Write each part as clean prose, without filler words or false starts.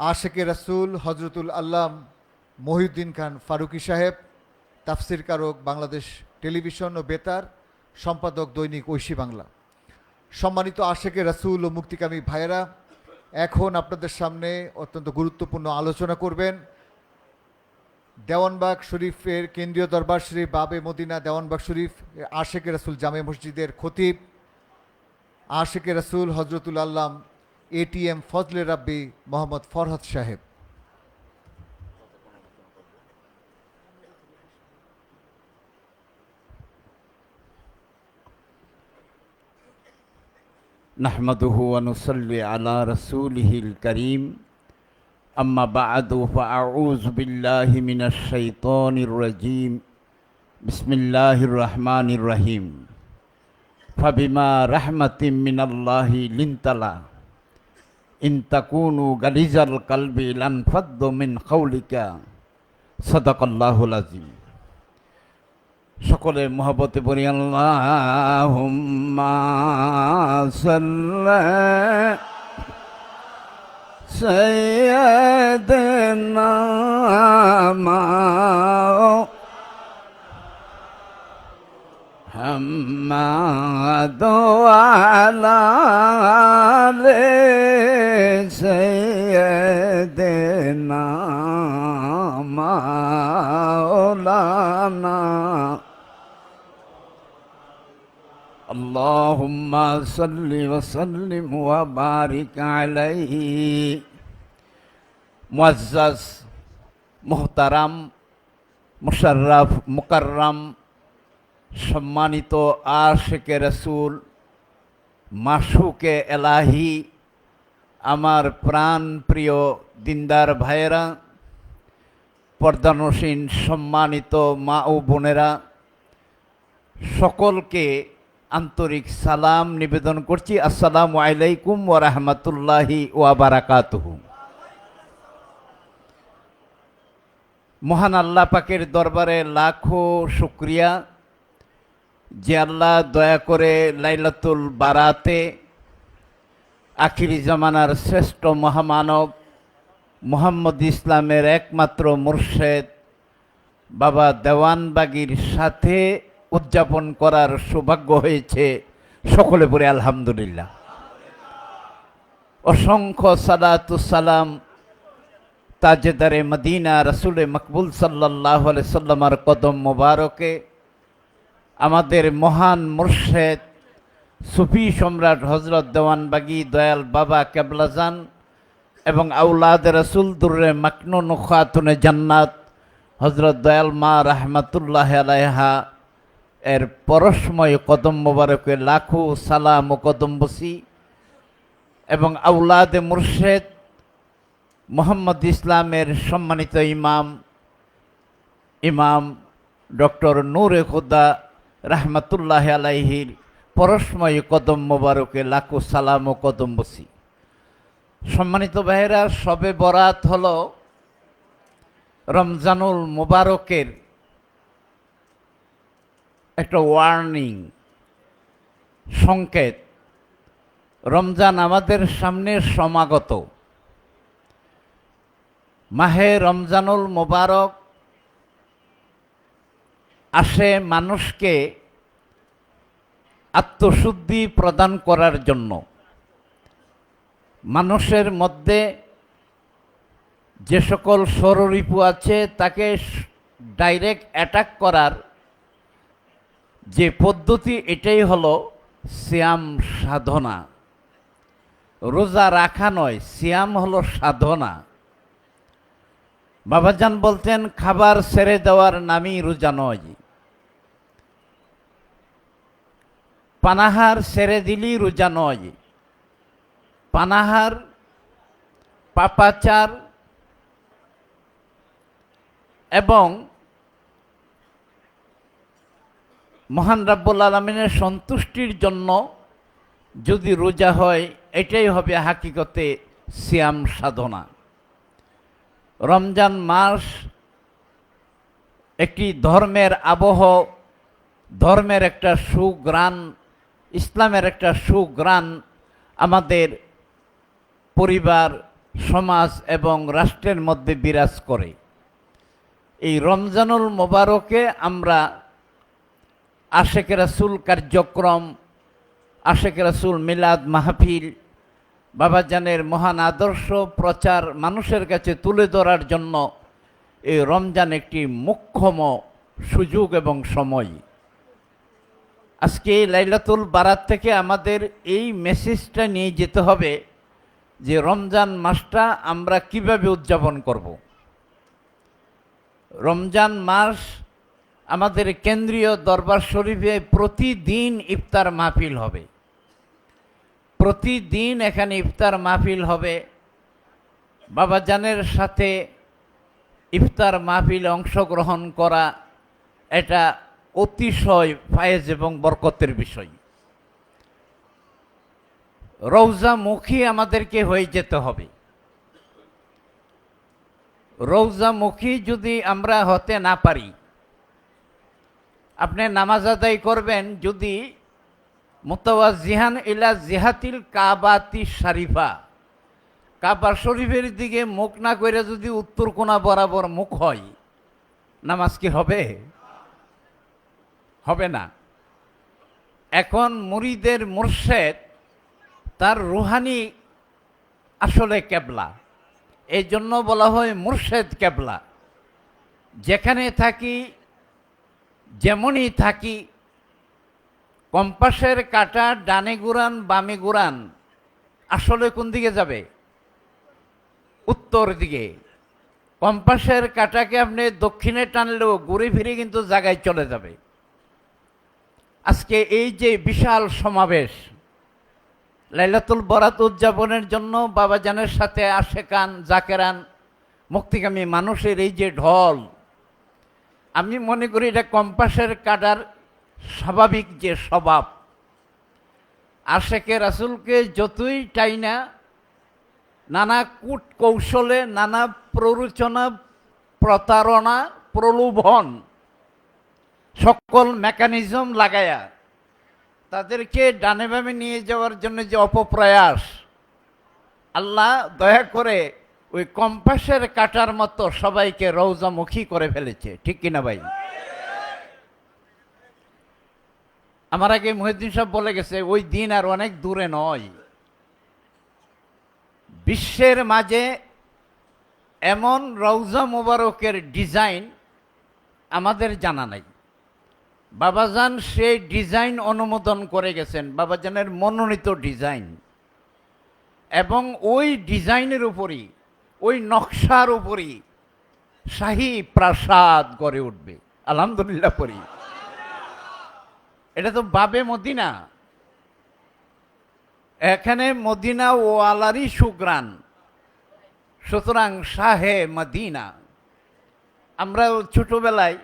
আশেকে রাসূল হজরতুল আল্লাম মহিউদ্দিন খান ফারুকী সাহেব, তাফসির কারক, বাংলাদেশ টেলিভিশন ও বেতার, সম্পাদক দৈনিক ঐশী বাংলা। সম্মানিত আশেকে রাসূল ও মুক্তিকামী ভাইয়েরা, এখন আপনাদের সামনে অত্যন্ত গুরুত্বপূর্ণ আলোচনা করবেন দেওয়ানবাগ শরীফের কেন্দ্রীয় দরবার শরীফ বাবে মদিনা দেওয়ানবাগ শরীফ আশেকে রাসূল জামে মসজিদের খতিব আশেকে রাসূল হজরতুল আল্লাম এটিএম ফজলে রাব্বি মোহাম্মদ ফরহাদ সাহেব। নাহমাদুহু ওয়া নুসাল্লি আলা রাসূলিহিল কারীম, আম্মা বা'দু ফাআউযু বিল্লাহি মিনাশ শাইতানির রাজীম। বিসমিল্লাহির রহমানির রহিম। ফাবিমা রাহমাতিম মিনাল্লাহি লিনতালা ইন তাকুনু গালিজাল কলবি লানফাদ্দু মিন কাওলিকা। সাদাকাল্লাহুল আযীম। সকলে মহব্বতে পড়ি আল্লাহুম্মা সাল্লি সাইয়্যিদানা মুহাম্মাদ ওয়া আলা আলি সাইয়্যিদানা মাওলানা। আল্লাহুম্মা সাল্লি ওয়া সাল্লিম ওয়া বারিক আলাইহি। মুআজ্জাজ, মুহতারাম, মুশাররফ, মুকাররম, সম্মানিত আশিকে রাসূল, মাশুকে এলাহি, আমার প্রাণ প্রিয় দিনদার ভাইয়েরা, পর্দানসীন সম্মানিত মা ও বোনেরা, সকলকে আন্তরিক সালাম নিবেদন করছি। আসসালামু আলাইকুম ওয়া রাহমাতুল্লাহি ওয়া বারাকাতুহু। মহান আল্লাহ পাকের দরবারে লাখো শুকরিয়া যে আল্লাহ দয়া করে লাইলাতুল বারাতে আখিরি জামানার শ্রেষ্ঠ মহামানব মুহাম্মদ ইসলামের একমাত্র মুর্শেদ বাবা দেওয়ানবাগীর সাথে উদযাপন করার সৌভাগ্য হয়েছে। সকলে পড়ে আলহামদুলিল্লাহ। অসংখ্য সালাতু সালাম তাজেদারে মদিনা রসুলে মকবুল সাল্লাল্লাহু আলাইহি সাল্লামের কদম মোবারকে, আমাদের মহান মুর্শেদ সুফি সম্রাট হজরত দেওয়ানবাগী দয়াল বাবা কেবলাজান এবং আউলাদ রসুল দুর্রে মাকনুন খাতুনে জান্নাত হজরত দয়াল মা রাহমাতুল্লাহ আলাইহা এর পরশময় কদম মোবারকে লাখো সালাম ও কদম বসি এবং আউলাদে মুর্শেদ মোহাম্মদ ইসলামের সম্মানিত ইমাম ডক্টর নূরে খুদা রাহমাতুল্লাহ আলাইহির পরশময় কদম মোবারকে লাখো সালাম ও কদম বসি। সম্মানিত ভাইয়েরা, শবে বরাত হল রমজানুল মুবারকের একটা ওয়ার্নিং, সংকেত। রমজান আমাদের সামনে সমাগত। মাহে রমজানুল মুবারক আসে মানুষকে আত্মশুদ্ধি প্রদান করার জন্য, মানুষের মধ্যে যে সকল ষড়রিপু আছে তাকে ডাইরেক্ট অ্যাটাক করার যে পদ্ধতি, এটাই হলো সিয়াম সাধনা। রোজা রাখা নয়, সিয়াম হলো সাধনা। বাবাজান বলতেন খাবার ছেড়ে দেওয়ার নামই রোজা নয়, পানাহার ছেড়ে দিলেই রোজা নয়। পানাহার, পাপাচার এবং মহান রাব্বুল আলামিনের সন্তুষ্টির জন্য যদি রোজা হয়, এটাই হবে হাকিকতে সিয়াম সাধনা। রমজান মাস একটি ধর্মের আবহ, ধর্মের একটা সুঘ্রাণ, ইসলামের একটা সুঘ্রাণ আমাদের পরিবার, সমাজ এবং রাষ্ট্রের মধ্যে বিরাজ করে। এই রমজানুল মোবারকে আমরা আশেকে রাসূল কার্যক্রম, আশেকে রাসূল মিলাদ মাহফিল, বাবাজানের মহান আদর্শ প্রচার মানুষের কাছে তুলে ধরার জন্য এই রমজান একটি মোক্ষম সুযোগ এবং সময়। আজকে এই লাইলাতুল বারাত থেকে আমাদের এই মেসেজটা নিয়ে যেতে হবে যে রমজান মাসটা আমরা কিভাবে উদযাপন করব। রমজান মাস আমাদের কেন্দ্রীয় দরবার শরীফে প্রতিদিন ইফতার মাহফিল হবে, প্রতিদিন এখানে ইফতার মাহফিল হবে। বাবাজানের সাথে ইফতার মাহফিলে অংশগ্রহণ করা এটা অতিশয় ফায়েজ এবং বরকতের বিষয়। রওজামুখী আমাদেরকে হয়ে যেতে হবে। রওজামুখী যদি আমরা হতে না পারি, আপনি নামাজ আদায় করবেন যদি মুতাওয়াজ্জিহান ইলা জিহাতিল কাবাতি শরীফা, কাবা শরীফের দিকে মুখ না করে যদি উত্তর কোণা বরাবর মুখ হয়, নামাজ কি হবে? হবে না। এখন মুরিদের মুর্শেদ তার রুহানি আসলে কেবলা, এই জন্য বলা হয় মুর্শেদ কেবলা। যেখানে থাকি, যেমনই থাকি, কম্পাসের কাঁটা ডানে ঘুরান বামে ঘুরান, আসলে কোন দিকে যাবে? উত্তর দিকে। কম্পাসের কাঁটাকে আপনি দক্ষিণে টানলেও ঘুরে ফিরে কিন্তু জায়গায় চলে যাবে। আজকে এই যে বিশাল সমাবেশ লাইলাতুল বরাত উদযাপনের জন্য বাবাজানের সাথে আশেকান জাকেরান মুক্তিকামী মানুষের এই যে ঢল, আমি মনে করি এটা কম্পাসের কাঁটার স্বাভাবিক যে স্বভাব। আশেকে রাসূলকে যতই টাইনা নানা কূট কৌশলে, নানা প্ররোচনা, প্রতারণা, প্রলোভন, সকল মেকানিজম লাগায়া তাদেরকে ডানে বামে নিয়ে যাওয়ার জন্য যে অপপ্রয়াস, আল্লাহ দয়া করে ওই কম্পাসের কাঁটার মতো সবাইকে রওজামুখী করে ফেলেছে, ঠিক কিনা ভাই? আমার আগে মুহিউদ্দিন সাহেব বলে গেছে ওই দিন আর অনেক দূরে নয়। বিশ্বের মাঝে এমন রওজা মোবারকের ডিজাইন আমাদের জানা নাই। বাবাজান সেই ডিজাইন অনুমোদন করে গেছেন, বাবাজানের মনোনীত ডিজাইন, এবং ওই ডিজাইনের উপরই, ওই নকশার উপরই শাহী প্রাসাদ গড়ে উঠবে। আলহামদুলিল্লাহ পড়ি। এটা তো বাবে মদিনা, এখানে মদিনা ওয়ালারই সুগ্রান, সুতরাং শাহে মদিনা। আমরা ছোটবেলায়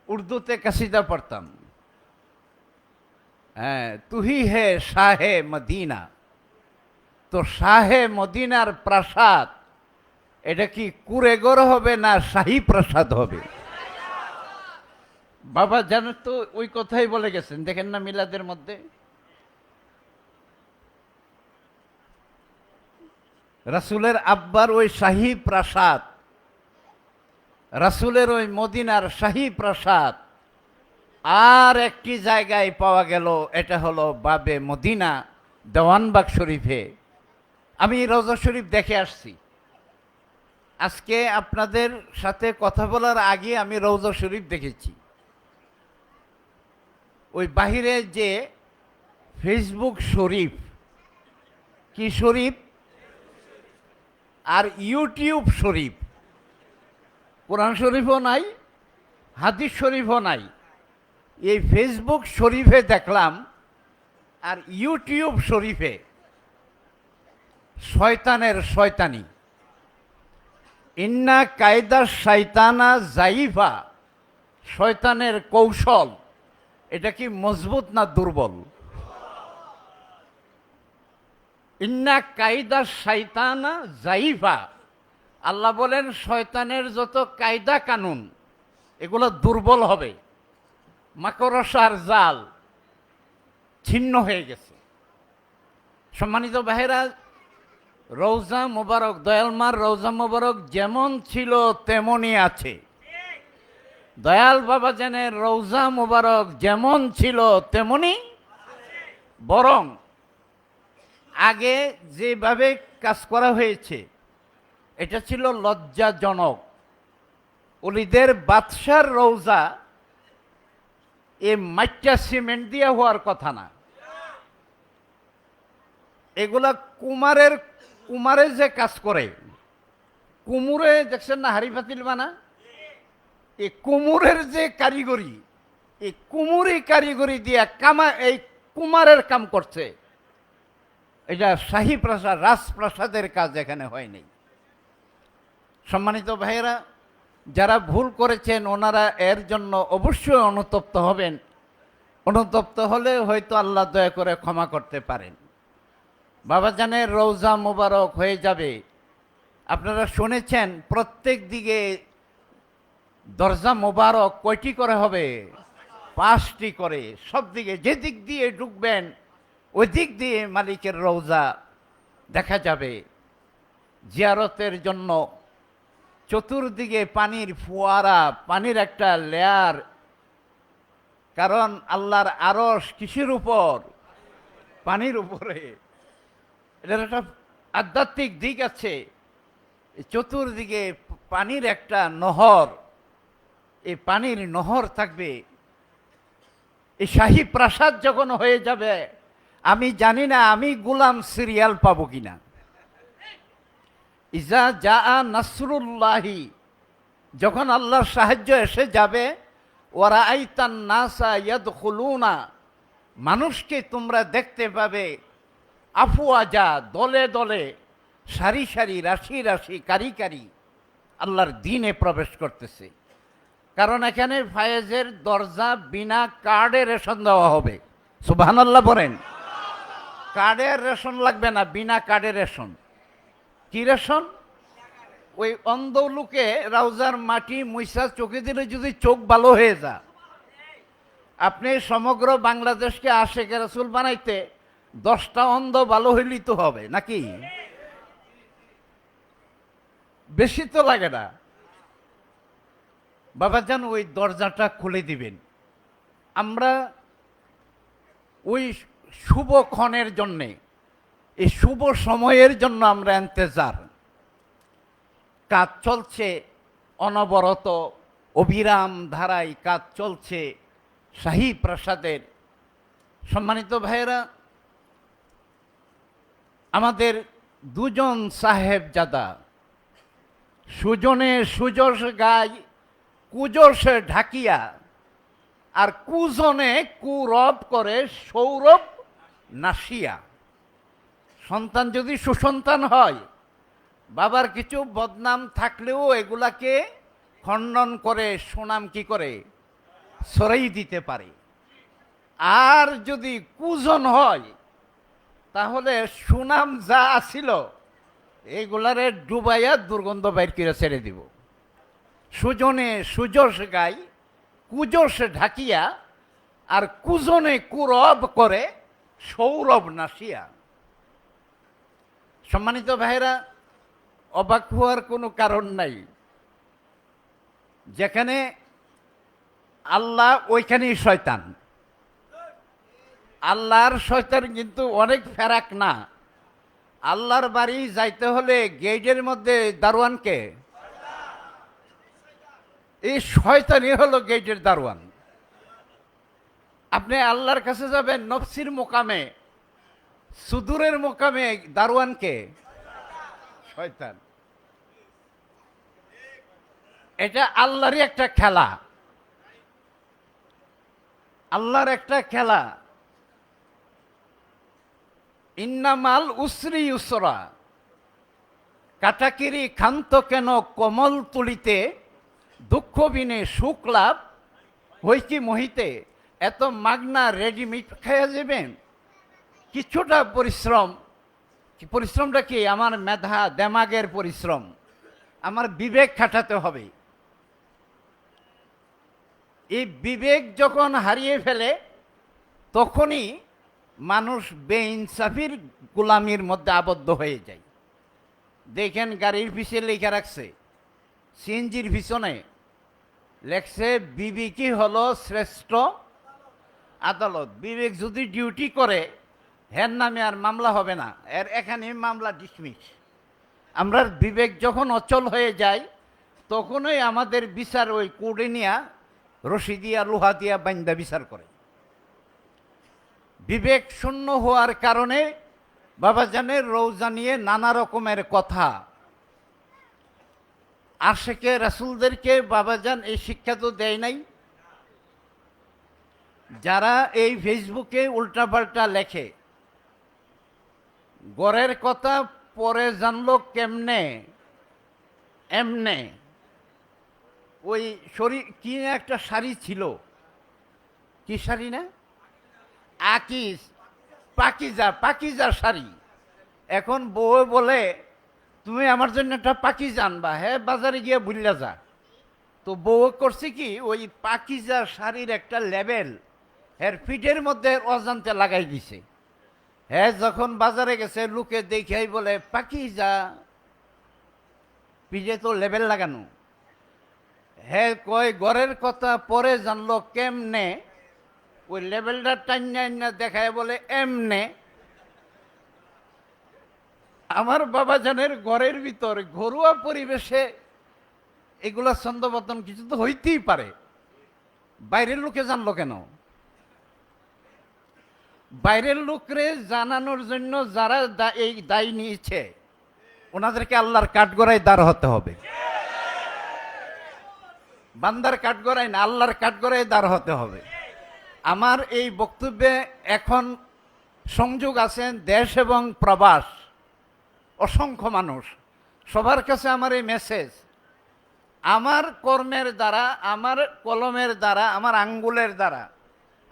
উর্দুতে কাসিদা পড়তাম, হ্যাঁ, তুহি হে শাহে মদিনা। তো শাহে মদিনার প্রাসাদ এটা কি কুড়েঘর হবে না শাহী প্রাসাদ হবে? বাবা জানেন তো ওই কথাই বলে গেছেন, দেখেন না মিলাদের মধ্যে, রাসূলের আব্বার ওই শাহী প্রাসাদ, রাসূলের ওই মদিনার শাহী প্রাসাদ আর একটি জায়গায় পাওয়া গেল, এটা হলো বাবে মদিনা, দেওয়ানবাগ শরীফে। আমি রওজা শরীফ দেখে আসছি। আজকে আপনাদের সাথে কথা বলার আগে আমি রওজা শরীফ দেখেছি। ওই বাহিরে যে ফেসবুক শরীফ, কি শরীফ আর ইউটিউব শরীফ, কোরআন শরীফও নাই, হাদিস শরীফও নাই, এই ফেসবুক শরীফে দেখলাম আর ইউটিউব শরীফে শয়তানের শয়তানি। ইন্না কায়দা শয়তানা জাইফা, শয়তানের কৌশল এটা কি মজবুত না দুর্বল? ইন্না কায়দা শয়তানা জাইফা, আল্লাহ বলেন শয়তানের যত কায়দা কানুন এগুলো দুর্বল হবে, মাকড়সার জাল ছিন্ন হয়ে গেছে। সম্মানিত ভাইরা, রওজা মোবারক, দয়ালমার রওজা মোবারক যেমন ছিল তেমনই আছে। দয়াল বাবাজানের রওজা মোবারক যেমন ছিল তেমনই, বরং আগে যেভাবে কাজ করা হয়েছে এটা ছিল লজ্জাজনক। অলিদের বাদশার রওজা এ মাইটা সিমেন্ট দিয়ে হওয়ার কথা না। এগুলা কুমারে যে কাজ করে, কুমুরে দেখছেন না হাড়ি পাতিল বানা, এই কুমুরের যে কারিগরি, এই কুমুরি কারিগরি দিয়ে এই কুমারের কাম করছে। এটা শাহী প্রাসাদ, রাজপ্রাসাদের কাজ এখানে হয়নি। সম্মানিত ভাইয়েরা, যারা ভুল করেছেন ওনারা এর জন্য অবশ্যই অনুতপ্ত হবেন। অনুতপ্ত হলে হয়তো আল্লাহ দয়া করে ক্ষমা করতে পারেন। বাবাজানের রওজা মোবারক হয়ে যাবে। আপনারা শুনেছেন প্রত্যেক দিকে দরজা মোবারক কয়টি করে হবে? 5টি করে। সব দিকে যে দিক দিয়ে ঢুকবেন ওই দিক দিয়ে মালিকের রওজা দেখা যাবে। জিয়ারতের জন্য চতুর্দিকে পানির ফোয়ারা, পানির একটা লেয়ার। কারণ আল্লাহর আরশ কিসের উপর? পানির উপরে। এটার একটা আধ্যাত্মিক দিক আছে। চতুর্দিকে পানির একটা নহর, এই পানির নহর থাকবে। এই শাহী প্রাসাদ যখন হয়ে যাবে, আমি জানি না আমি গোলাম সিরিয়াল পাবো কিনা। ইজা জা নাসরুল্লাহি, যখন আল্লাহর সাহায্য এসে যাবে, ওরা আইতান নাসা ইয়াদখুলুনা, মানুষকে তোমরা দেখতে পাবে আফওয়াজা, দলে দলে, সারি সারি, রাশি রাশি, কারি কারি আল্লাহর দ্বীনে প্রবেশ করতেছে। কারণ এখানে ফায়েজের দরজা বিনা কার্ডে রেশন দেওয়া হবে। সুবহানাল্লাহ বলেন। কার্ডের রেশন লাগবে না, বিনা কার্ডে রেশন। কি রেশন? ওই অন্ধ লোকে রাউজার মাটি মুইসা চোখে দিলে যদি চোখ ভালো হয়ে যায়, আপনি সমগ্র বাংলাদেশকে আশেকে রাসূল বানাইতে 10টা অন্ধ ভালো হইলেই তো হবে নাকি? বেশি তো লাগে না। বাবাজান ওই দরজাটা খুলে দিবেন। আমরা ওই শুভ ক্ষণের জন্যে, এই শুভ সময়ের জন্য আমরা ইন্তজার। কাজ চলছে অনবরত, অবিরাম ধারায় কাজ চলছে শাহী প্রাসাদের। সম্মানিত ভাইয়েরা, আমাদের দুজন সাহেবজাদা, সুজনে সুযশ গায়, কুযশে ঢাকিয়া, আর কুজনে কুরব করে সৌরভ নাসিয়া। সন্তান যদি সুসন্তান হয়, বাবার কিছু বদনাম থাকলেও এগুলাকে খণ্ডন করে সুনাম কি করে সরাই দিতে পারে। আর যদি কুজন হয়, তাহলে সুনাম যা আসিল এইগুলারে ডুবাইয়া দুর্গন্ধ বাইর করে ছেড়ে দিব। সুজনে সুযশ গাই, কুযশ ঢাকিয়া, আর কুজনে কুরব করে সৌরভ নাসিয়া। সম্মানিত ভাইরা, অবাক হওয়ার কোনো কারণ নাই। যেখানে আল্লাহ ওইখানেই শয়তান। আল্লাহর শয়তান কিন্তু অনেক ফেরাক না। আল্লাহর বাড়ি যাইতে হলে গেটের মধ্যে দারোয়ানকে, এই শয়তানই হলো গেটের দারোয়ান। আপনি আল্লাহর কাছে যাবেন নফসির মোকামে, সুদূরের মোকামে দারোয়ানকে শয়তান। এটা আল্লাহরই একটা খেলা, আল্লাহর একটা খেলা। ইন্নামাল উসরি ইউসরা, কাটাকিরি ক্ষান্ত কেন কমল তুলিতে, দুঃখ বিনে সুখ লাভ হই কি মহিতে। এত মাগনা রেডিমেড খাইয়া যাবেন? কিছুটা পরিশ্রম। পরিশ্রমটা কি? আমার মেধা দেমাগের পরিশ্রম, আমার বিবেক খাটাতে হবে। এই বিবেক যখন হারিয়ে ফেলে, তখনই মানুষ বেইনসাফির গোলামির মধ্যে আবদ্ধ হয়ে যায়। দেখেন গাড়ির পিছে লেখা রাখছে, সিএনজির পিছনে লেখছে বিবেকই হলো শ্রেষ্ঠ আদালত। বিবেক যদি ডিউটি করে হের নামে আর মামলা হবে না, এর এখানে মামলা ডিসমিস। আমরা বিবেক যখন অচল হয়ে যায় তখনই আমাদের বিচার ওই কোর্টে নিয়া রশি দিয়া লোহা দিয়া বাইন্দা বিচার করে। বিবেক শূন্য হওয়ার কারণে বাবাজানের রওজা নিয়ে নানা রকমের কথা। আশেকে রাসূলদেরকে বাবাজান এই শিক্ষা তো দেয় নাই। যারা এই ফেসবুকে উল্টাপাল্টা লেখে, গড়ের কথা পরে জানলো কেমনে, এমনে ওই কি একটা শাড়ি ছিল, কি শাড়ি না, আকিস পাকিজা শাড়ি। এখন বউ বলে তুমি আমার জন্য একটা পাকিজা আনবা, হ্যাঁ বাজারে গিয়ে ভুলিয়া যা। তো বউ করছে কি, ওই পাকিজা শাড়ির একটা লেবেল এর পিঠের মধ্যে অজান্তে লাগাই দিছে। হ্যাঁ যখন বাজারে গেছে লোকে দেখাই বলে পাকিজা, পিঠে তো লেবেল লাগানো। হ্যাঁ কয় ঘরের কথা পরে জানলো কেমনে, ওই লেবেলটা টাইনা দেখায় বলে এমনে। আমার বাবাজানের ঘরের ভিতর ঘরোয়া পরিবেশে এগুলা ছন্দপতন কিছু তো হইতেই পারে, বাইরের লোকে জানলো কেন? বাইরের লোকরে জানানোর জন্য যারা এই দায় নিয়েছে ওনাদেরকে আল্লাহর কাঠগড়ায় দাঁড় হতে হবে। বান্দার কাঠগড়ায় না, আল্লাহর কাঠগড়ায় দাঁড় হতে হবে। আমার এই বক্তব্যে এখন সংযোগ আছেন দেশ এবং প্রবাস, অসংখ্য মানুষ। সবার কাছে আমার এই মেসেজ, আমার কর্মের দ্বারা, আমার কলমের দ্বারা, আমার আঙ্গুলের দ্বারা,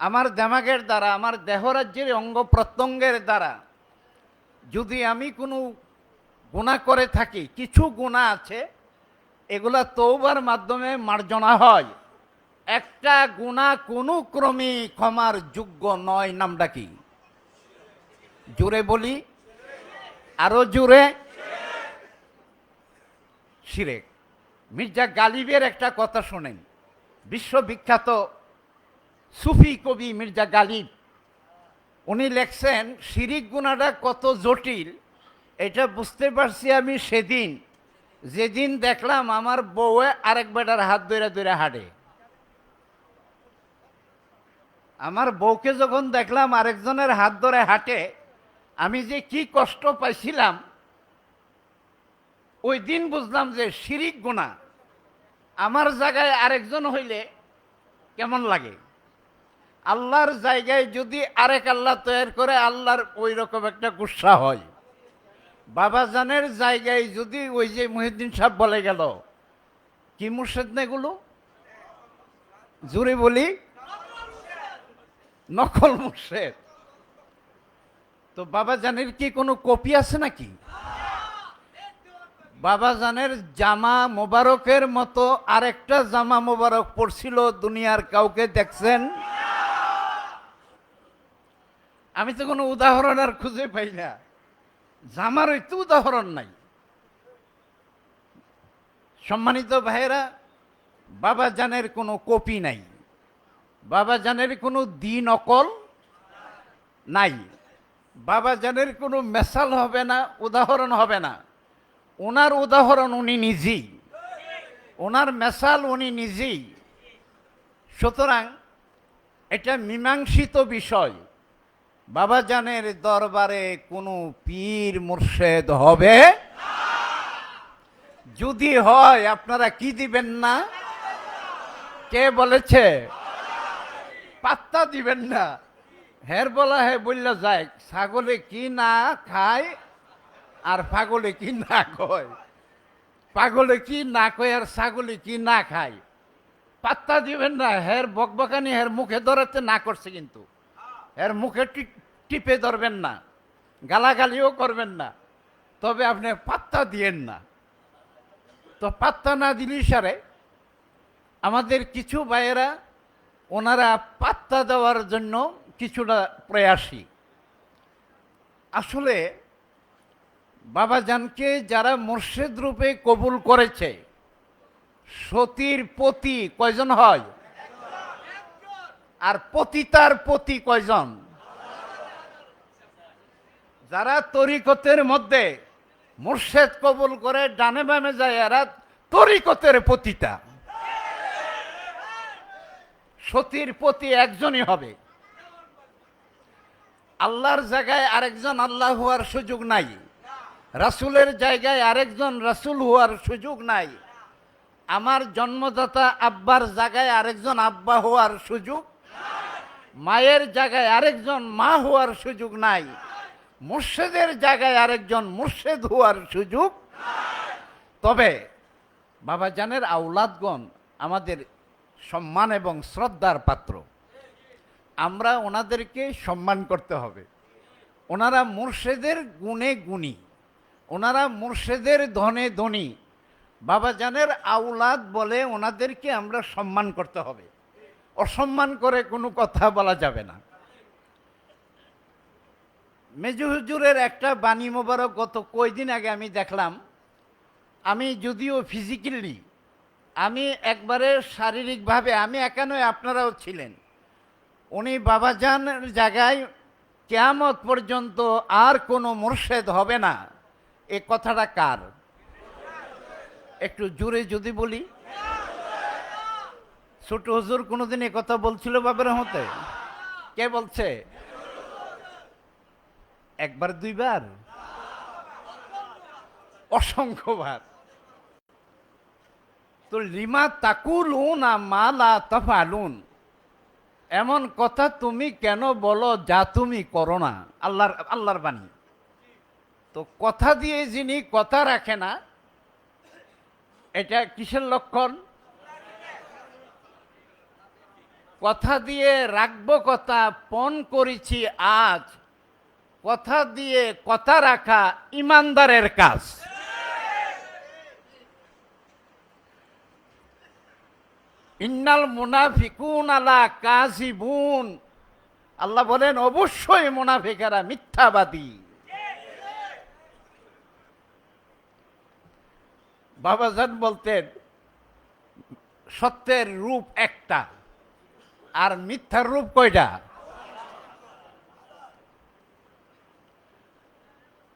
আমার দেমাগের দ্বারা, আমার দেহরাজ্যের অঙ্গ প্রত্যঙ্গের দ্বারা যদি আমি কোনো গুনাহ করে থাকি, কিছু গুনাহ আছে এগুলা তওবার মাধ্যমে মার্জনা হয়। একটা গুনাহ কোনো ক্রমেই ক্ষমার যোগ্য নয়, নামটা কি? জোরে বলি, আরো জোরে, শিরক। মির্জা গালিবের একটা কথা শোনেন, বিশ্ববিখ্যাত সুফি কবি মির্জা গালিব, উনি লেখছেন শিরিক গুনাহটা কত জটিল এটা বুঝতে পারছি আমি সেদিন যেদিন দেখলাম আমার বউয়ে আরেক বেটার হাত ধরে ধরে হাঁটে। আমার বউকে যখন দেখলাম আরেকজনের হাত ধরে হাঁটে, আমি যে কি কষ্ট পাইছিলাম ওই দিন বুঝলাম যে শিরিক গুনাহ আমার জায়গায় আরেকজন হইলে কেমন লাগে। আল্লাহর জায়গায় যদি আরেক আল্লাহ তৈরি করে আল্লাহর ওই রকম একটা গুসা হয়। বাবাজানের জায়গায় যদি ওই যে মুহিউদ্দিন সাহেব বলে গেল, কি মুর্শেদ না এগুলো, জোরে বলি, নকল মুর্শেদ। তো বাবাজানের কি কোনো কপি আছে নাকি? বাবাজানের জামা মোবারকের মতো আরেকটা জামা মোবারক পড়ছিল, দুনিয়ার কাউকে দেখছেন? আমি তো কোনো উদাহরণ আর খুঁজে পাই না, জামার তো উদাহরণ নাই। সম্মানিত ভাইয়েরা, বাবাজানের কোনো কপি নাই, বাবাজানের কোনো নকল নাই, বাবাজানের কোনো মেসাল হবে না, উদাহরণ হবে না। ওনার উদাহরণ উনি নিজেই, ওনার মেসাল উনি নিজেই। সুতরাং এটা মীমাংসিত বিষয়। বাবাজানের দরবারে কোনো পীর মুর্শেদ হবে, যদি হয় আপনারা কি দিবেন না? কে বলেছে? পাত্তা দিবেন না। হের বলা হে বললে যায়, ছাগলে কি না খায় আর পাগলে কি না কয়, পাগলে কি না কয় আর ছাগলে কি না খায়। পাত্তা দিবেন না। হের বকবকানি হের মুখে ধরাতে না করছে, কিন্তু এর মুখে টিপে ধরবেন না, গালাগালিও করবেন না, তবে আপনি পাত্তা দিয়েন না। তো পাত্তা না দিলি সারে আমাদের কিছু ভাইয়েরা ওনারা পাত্তা দেওয়ার জন্য কিছুটা প্রয়াসী। আসলে বাবাজানকে যারা মুর্শিদ রূপে কবুল করেছে, সতীর পতি কয়জন হয়? আর পতিতার পতি কয়জন? যারা তরিকতের মধ্যে মুর্শিদ কবুল করে ডানে বামে যায়, এরা তরিকতের পতিতা। সতীর পতি একজনই হবে। আল্লাহর জায়গায় আরেকজন আল্লাহ হওয়ার সুযোগ নাই, রাসূলের জায়গায় আরেকজন রাসূল হওয়ার সুযোগ নাই, আমার জন্মদাতা আব্বার জায়গায় আরেকজন আব্বা হওয়ার সুযোগ, মায়ের জায়গায় আরেকজন মা হওয়ার সুযোগ নাই, মুর্শিদের জায়গায় আরেকজন মুর্শিদ হওয়ার সুযোগ। তবে বাবাজানের আওলাদগণ আমাদের সম্মান এবং শ্রদ্ধার পাত্র, আমরা ওনাদেরকে সম্মান করতে হবে। ওনারা মুর্শিদের গুণে গুণী, ওনারা মুর্শিদের ধনে ধনী। বাবাজানের আওলাদ বলে ওনাদেরকে আমরা সম্মান করতে হবে, অসম্মান করে কোনো কথা বলা যাবে না। মেজু হুজুরের একটা বাণী মোবারক গত কয়দিন আগে আমি দেখলাম। আমি যদিও ফিজিক্যালি, আমি একবারে শারীরিকভাবে, আমি একা নয়, আপনারাও ছিলেন। উনি বাবাজানের জায়গায় কিয়ামত পর্যন্ত আর কোনো মুর্শিদ হবে না, এ কথাটা কার? একটু জোরে যদি বলি। ছোট হুজুর কোনোদিন এ কথা বলছিল বাবার হতে? কে বলছে? একবার দুইবার? অসংখ্যবার। তো লিমা তাকুলুন মালা তাফালুন, এমন কথা তুমি কেন বলো যা তুমি করো না? আল্লাহর বাণী। তো কথা দিয়ে যিনি কথা রাখে না, এটা কিসের লক্ষণ? কথা দিয়ে রাখবো কথা, পণ করেছি আজ। কথা দিয়ে কথা রাখা ইমানদারের কাজ। ইন্নাল মুনাফিকুন আলা কাযিবুন, আল্লাহ বলেন অবশ্যই মুনাফিকেরা মিথ্যাবাদী। বাবাজান বলতেন সত্যের রূপ একটা, আর মিথ্যার রূপ কয়টা?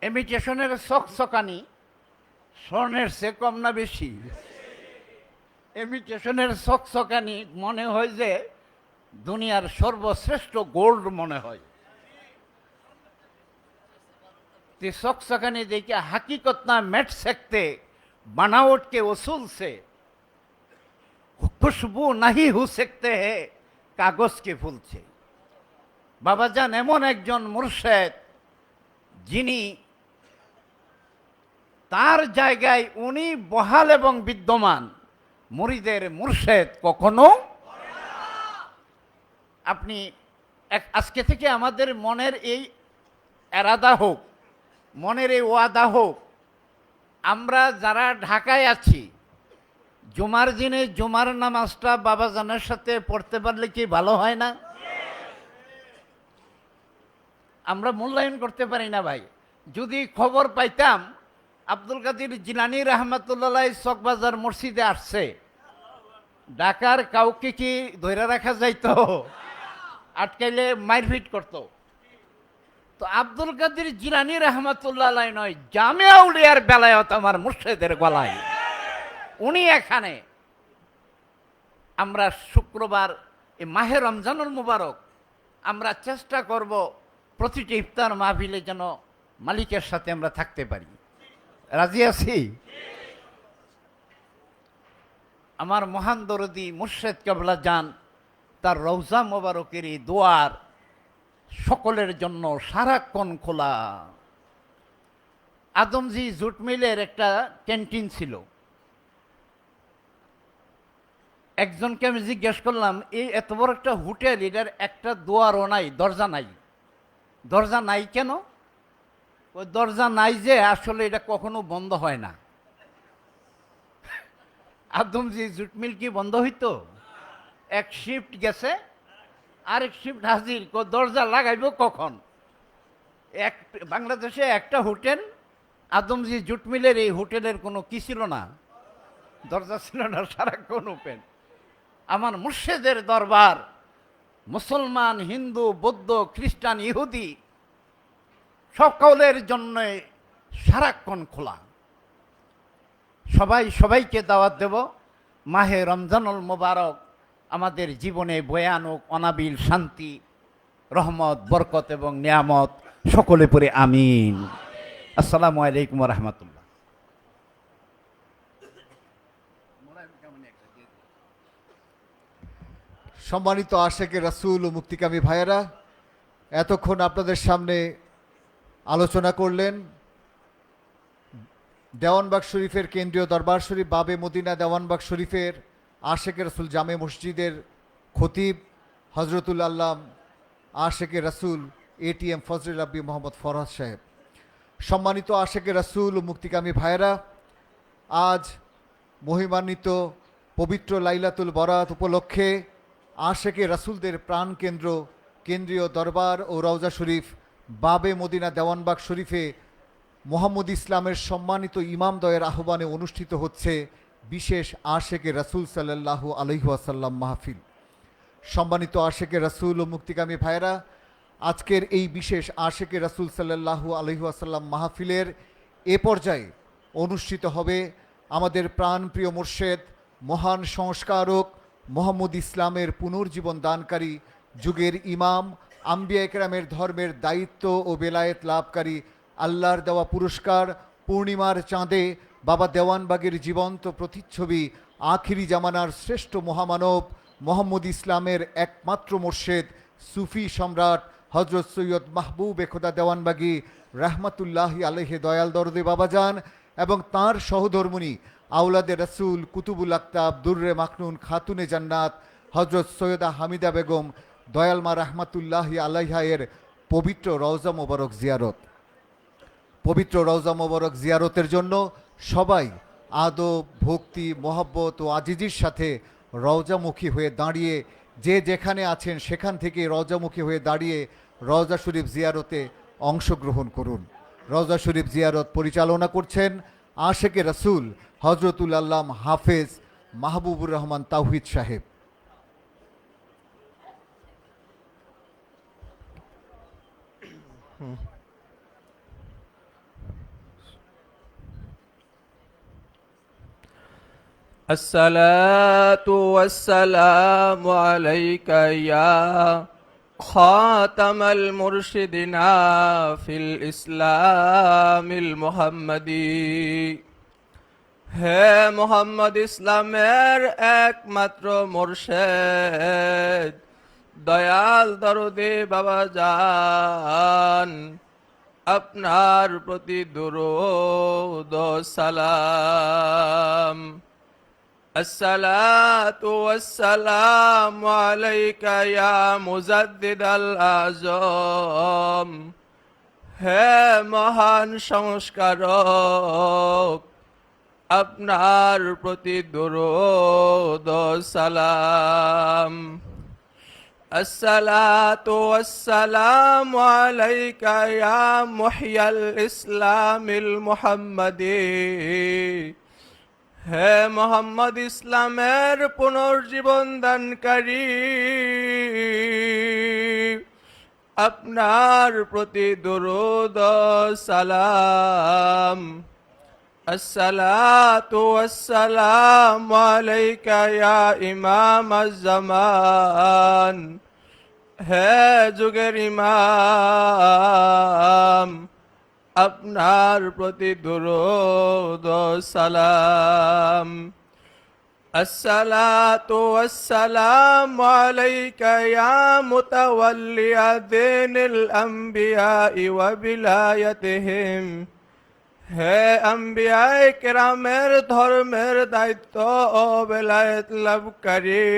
ইমিটেশনের চকচকানি স্বর্ণের চেয়ে কম না বেশি? ইমিটেশনের চকচকানি মনে হয় যে দুনিয়ার সর্বশ্রেষ্ঠ গোল্ড মনে হয়। चकचकानी देखिए हकीकत ना मेट सकते, बनावट के उसूल से खुशबू नहीं हो सकते हैं कागज के फूल से। बाबाजान एमन एकजन मुर्शिद जिनी तार जायगाय उनी बहाल एवं विद्यमान, मुरीदेर मुर्शिद कखनो अपनी आजके थेके आमादेर मनेर एई एरादा होक, मनेर एई ओयादा होक, आमरा जारा ढाकाय आछि जुमार दिने जुमार नामाजटा बाबाजानेर साथे पढ़ते पारले कि भालो हय ना? आमरा मूल्यायन करते पारि ना भाई। यदि खबर पाइताम আব্দুল কাদের জিলানী রহমতুল্লাহ চকবাজার মসজিদে আসছে, ঢাকার কাউকে কি ধরে রাখা যাইতো? আটকাইলে মারপিট করতো। তো আব্দুল কাদের জিলানী রহমতুল্লাহ নয়, জামিয়া আউলিয়ার বেলায়ত আমার মুর্শিদের গলায়। উনি এখানে আমরা শুক্রবার এই মাহে রমজানুল মুবারক আমরা চেষ্টা করব প্রতিটি ইফতার মাহফিলে যেন মালিকের সাথে আমরা থাকতে পারি। রাজি আছি? আমার মহান দরদি মুর্শিদ কেবলা জান তার রওজা মোবারকের দুয়ার সকলের জন্য সারাক্ষণ খোলা। আদমজি জুট মিলের একটা ক্যান্টিন ছিল। একজনকে আমি জিজ্ঞেস করলাম, এই এত বড় একটা হোটেল, এটার একটা দুয়ারও নাই, দরজা নাই। দরজা নাই কেন? ওই দরজা নাই যে আসলে এটা কখনো বন্ধ হয় না। আদমজি জুট মিল কি বন্ধ হইতো? এক শিফট গেছে, আরেক শিফট হাজির, দরজা লাগাইব কখন? বাংলাদেশে একটা হোটেল আদমজি জুট মিলের এই হোটেলের কোনো কি ছিল না, দরজা ছিল না, সারাক্ষণ ওপেন। আমার মুর্শেদের দরবার মুসলমান, হিন্দু, বৌদ্ধ, খ্রিস্টান, ইহুদি সকলের জন্য সারাক্ষণ খোলা। সবাই সবাইকে দাওয়াত দেব। মাহে রমজানুল মোবারক আমাদের জীবনে বয়ে আনুক অনাবিল শান্তি, রহমত, বরকত এবং নিয়ামত। সকলে পড়ে আমিন। আসসালামু আলাইকুম ওয়া রাহমাতুল্লাহ। সম্মানিত আশেকে রাসূল ও মুক্তিকামী ভাইয়েরা, এতক্ষণ আপনাদের সামনে আলোচনা করলেন দেওয়ানবাগ শরীফের কেন্দ্রীয় দরবার শরীফ বাবে মদিনা দেওয়ানবাগ শরীফের আশেকে রাসূল জামে মসজিদের খতিব হজরতুল আল্লাম আশেকে রাসূল এটিএম ফজলে রাব্বি মোহাম্মদ ফরহাদ সাহেব। সম্মানিত আশেকে রাসূল ও মুক্তিকামী ভাইয়েরা, আজ মহিমান্বিত পবিত্র লাইলাতুল বরাত উপলক্ষে আশেকে রাসূলদের প্রাণকেন্দ্র কেন্দ্রীয় দরবার ও রওজা শরীফ বাবে মদিনা দেওয়ানবাগ শরীফে মোহাম্মদ ইসলামের সম্মানিত ইমামদ্বয়ের আহ্বানে অনুষ্ঠিত হচ্ছে বিশেষ আশেকে রাসূল সাল্লাল্লাহু আলাইহি ওয়াসাল্লাম মাহফিল। সম্মানিত আশেকে রাসূল ও মুক্তিকামী ভাইয়েরা, আজকের এই বিশেষ আশেকে রাসূল সাল্লাল্লাহু আলাইহি ওয়াসাল্লাম মাহফিলের এ পর্যায়ে অনুষ্ঠিত হবে আমাদের প্রাণপ্রিয় মুর্শেদ, মহান সংস্কারক, মোহাম্মদ ইসলামের পুনর্জীবন দানকারী, যুগের ইমাম, আম্বিয়া একরামের ধর্মের দায়িত্ব ও বেলায়েত লাভকারী, আল্লাহর দেওয়া পুরস্কার পূর্ণিমার চাঁদে বাবা দেওয়ানবাগের জীবন্ত প্রতিচ্ছবি, আখিরি জামানার শ্রেষ্ঠ মহামানব, মোহাম্মদ ইসলামের একমাত্র মুর্শেদ, সুফি সম্রাট হজরত সৈয়দ মাহবুব খোদা দেওয়ানবাগী রাহমাতুল্লাহি আলাইহি দয়াল দরদে বাবাজান এবং তাঁর সহধর্মিণী আওলাদে রাসূল কুতুবুল আকতাব দুররে মাখনুন খাতুনে জান্নাত হজরত সৈয়দা হামিদা বেগম দয়ালমা রাহমাতুল্লাহি আলাইহা এর পবিত্র রওজা মোবারক জিয়ারত। পবিত্র রওজা মোবারক জিয়ারতের জন্য সবাই আদব, ভক্তি, মহব্বত ও আজিজির সাথে রওজামুখী হয়ে দাঁড়িয়ে, যে যেখানে আছেন সেখান থেকে রওজামুখী হয়ে দাঁড়িয়ে রওজা শরীফ জিয়ারতে অংশগ্রহণ করুন। রওজা শরীফ জিয়ারত পরিচালনা করছেন আশেকে রাসূল হজরতুল আল্লাম হাফেজ মাহবুবুর রহমান তাওহিদ সাহেব। الصلاة والسلام عليك يا خاتم المرشدين في الإسلام المحمدي। হে মোহাম্মদ ইসলামের একমাত্র মুর্শেদ, দয়াল দরদে বাবা জান, আপনার প্রতি দুরূদ ও সালাম। আসসালাতু ওয়াসসালামু আলাইকা ইয়া মুজাদ্দিদ আল আযম। হে মহান সংস্কারক, আপনার প্রতি দুরূদ ও সালাম। আসসালাতু ওয়াসসালামু আলাইকা ইয়া মুহইয়াল ইসলামিল মুহাম্মাদি। হে মোহাম্মদ ইসলামের পুনর্জীবন দানকারী, আপনার প্রতি দুরূদ ও সালাম। আসসালাতু ওয়াসসালামু আলাইকা ইয়া ইমাম আজ-জামান। হে যুগের ইমাম, আপনার প্রতি দুরূদ ও সালাম। আসসালাতু ওয়াসসালামু আলাইকা ইয়া মুতাওয়াল্লিয়া দীনিল আম্বিয়া ওয়া বিলায়াতিহিম। হে আম্বিয়ায়ে কেরামের ধর্মের দায়িত্ব ও বেলায়েত লাভকারী,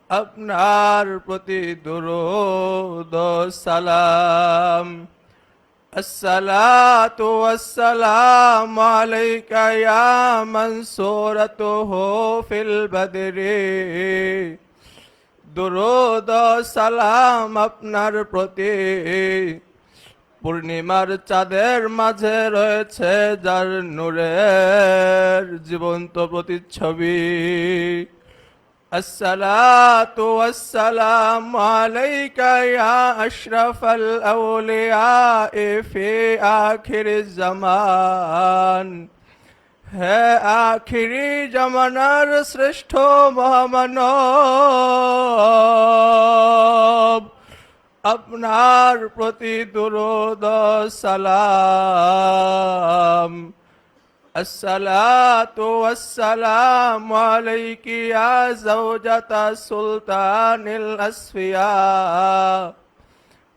আপনার প্রতি দুরূদ ও সালাম। আসসালাতু ওয়াসসালামু আলাইকা ইয়া মানসুরাতুহু ফিল বদরি। দুরূদ ও সালাম আপনার প্রতি, পূর্ণিমার চাঁদের মাঝে রয়েছে যার নূরের জীবন্ত প্রতিচ্ছবি। আসসালাতু ওয়াসসালামু আলাইকা ইয়া আশরাফাল আউলিয়া ফি আখিরিজ জামান। হে আখিরি জামানার শ্রেষ্ঠ মহামানব, আপনার প্রতি দুরূদ ও সালাম। আসসালাতু ওয়াসসালামু আলাইকি ইয়া যাওজাতা সুলতানিল আসফিয়া।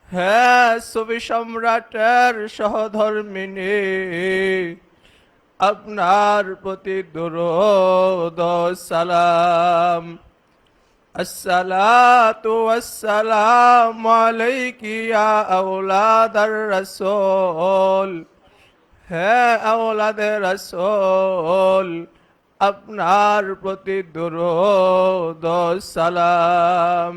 হে সুফি সম্রাটের সহধর্মিনী, আপনার প্রতি দুরূদ ও সালাম। আসসালাতু ওয়াসসালামু আলাইকি ইয়া আওলাদার রাসূল। হে আওলাদে রাসূল, আপনার প্রতি দুরূদ ও সালাম।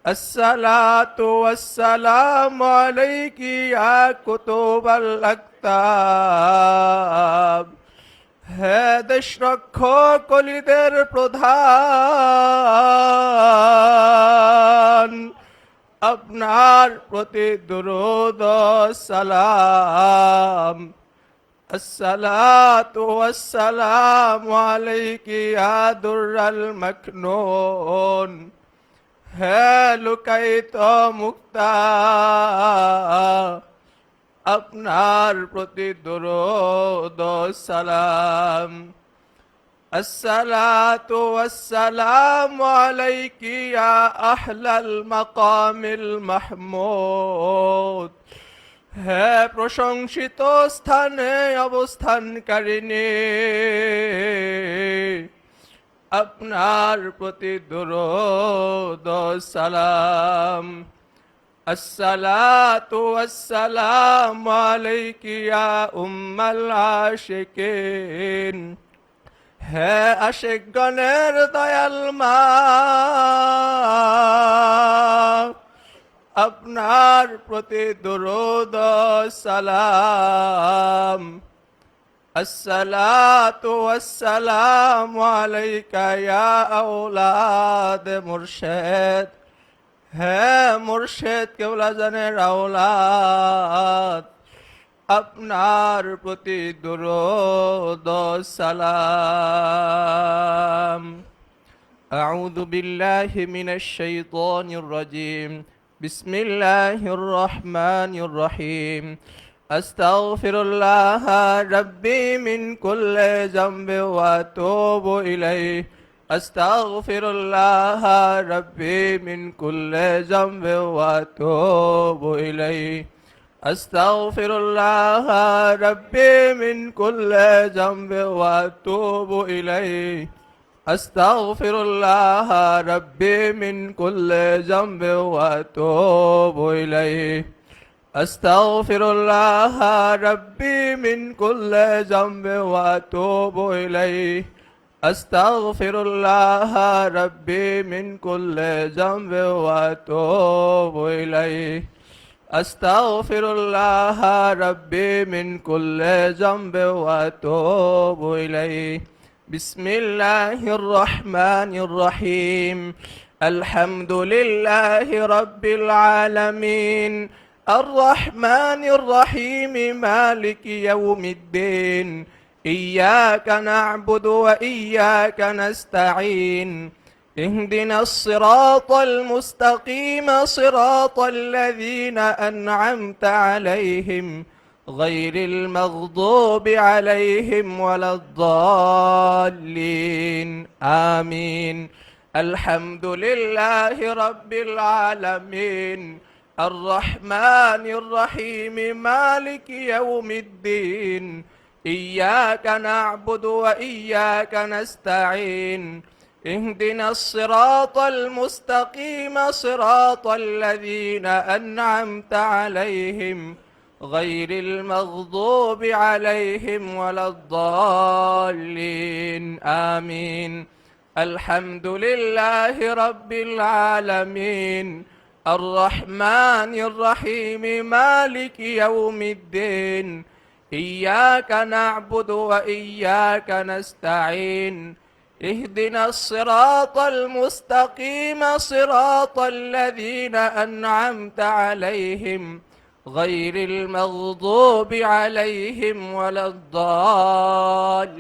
আসসালাতু ওয়াসসালামু আলাইকি ইয়া কুতুবাল আকতাব। হে দেশরক্ষক কলিদের প্রধান, আপনার প্রতি দুরূদ ও সালাম। আসসালাতু ওয়াসসালামু আলাইকি ইয়া দুররাল মাকনুন। হে লুকায়িত মুক্তা, আপনার প্রতি দুরূদ ও সালাম। আসসালাতু ওয়াসসালামু আলাইকি ইয়া আহলাল মাকামিল মাহমুদ। হে প্রশংসিত স্থানে অবস্থানকারিণী, আপনার প্রতি দুরূদ ও সালাম। আসসালাতু ওয়াসসালামু আলাইকি ইয়া উম্মাল আশিকিন। হে আশিকগণের দয়াল মা, আপনার প্রতি দুরূদ ও সালাম। আসসালাতু ওয়াসসালামু আলাইকা ইয়া আওলাদ মুর্শিদ। হে মুর্শিদ কেবলা জানের আওলাদ, আপনার প্রতি দুরূদ ও সালাম। আউযু বিল্লাহি মিনাশ শাইতানির রাজীম। বিসমিল্লাহির রহমানির রহিম। আস্তাগফিরুল্লাহ রাব্বি মিন কুল্লি যামবি ওয়া আতুবু ইলাইহি। আস্তাগফিরুল্লাহ রাব্বি মিন কুল্লি যামবি ওয়া আতুবু ইলাইহি। আস্তাগফিরুল্লাহ রাব্বি মিন কুল্লি যামবি ওয়া আতুবু ইলাইহি। আস্তাগফিরুল্লাহ রাব্বি মিন কুল্লি যামবি ওয়া আতুবু ইলাইহি। আস্তাগফিরুল্লাহ রাব্বি মিন কুল্লি যামবি ওয়া আতুবু ইলাইহি। আস্তাগফিরুল্লাহ রাব্বি মিন কুল্লি যামবি ওয়া আতুবু ইলাইহি। আস্তাগফিরুল্লাহ রাব্বি মিন কুল্লি যামবি ওয়া আতুবু ইলাইহি। বিসমিল্লাহির রহমানির রহিম। আলহামদুলিল্লাহি রাব্বিল আলামিন। الرحمن الرحيم مالك يوم الدين إياك نعبد وإياك نستعين اهدنا الصراط المستقيم صراط الذين أنعمت عليهم غير المغضوب عليهم ولا الضالين آمين الحمد لله رب العالمين الرحمن الرحيم مالك يوم الدين إياك نعبد وإياك نستعين اهدنا الصراط المستقيم صراط الذين أنعمت عليهم غير المغضوب عليهم ولا الضالين آمين الحمد لله رب العالمين الرحمن الرحيم مالك يوم الدين إياك نعبد وإياك نستعين اهدنا الصراط المستقيم صراط الذين أنعمت عليهم غير المغضوب عليهم ولا الضالين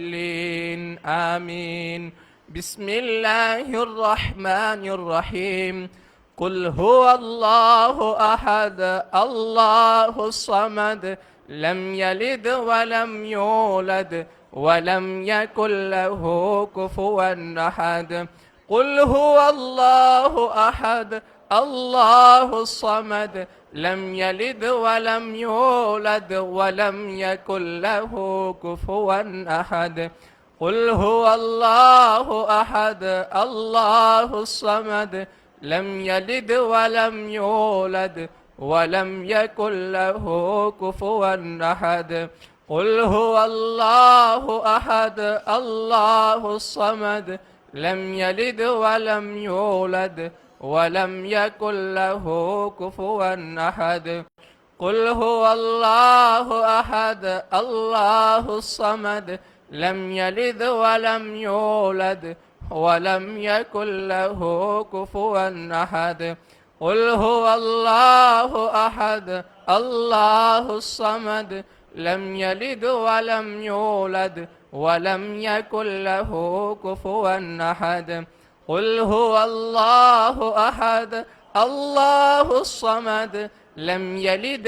آمين بسم الله الرحمن الرحيم قل هو الله أحد الله الصمد لم يلد ولم يولد ولم يكن له كفوا أحد قل هو الله أحد الله الصمد لم يلد ولم يولد ولم يكن له كفوا أحد قل هو الله أحد الله الصمد لم يلد ولم يولد ولم يكن له كفوا أحد قل هو الله أحد الله الصمد لم يلد ولم يولد ولم يكن له كفوا أحد قل هو الله أحد الله الصمد لم يلد ولم يولد ولم يكن له كفوا أحد قل هو الله أحد الله الصمد لم يلد ولم يولد ولم يكن له كفوا أحد قل هو الله أحد الله الصمد لم يلد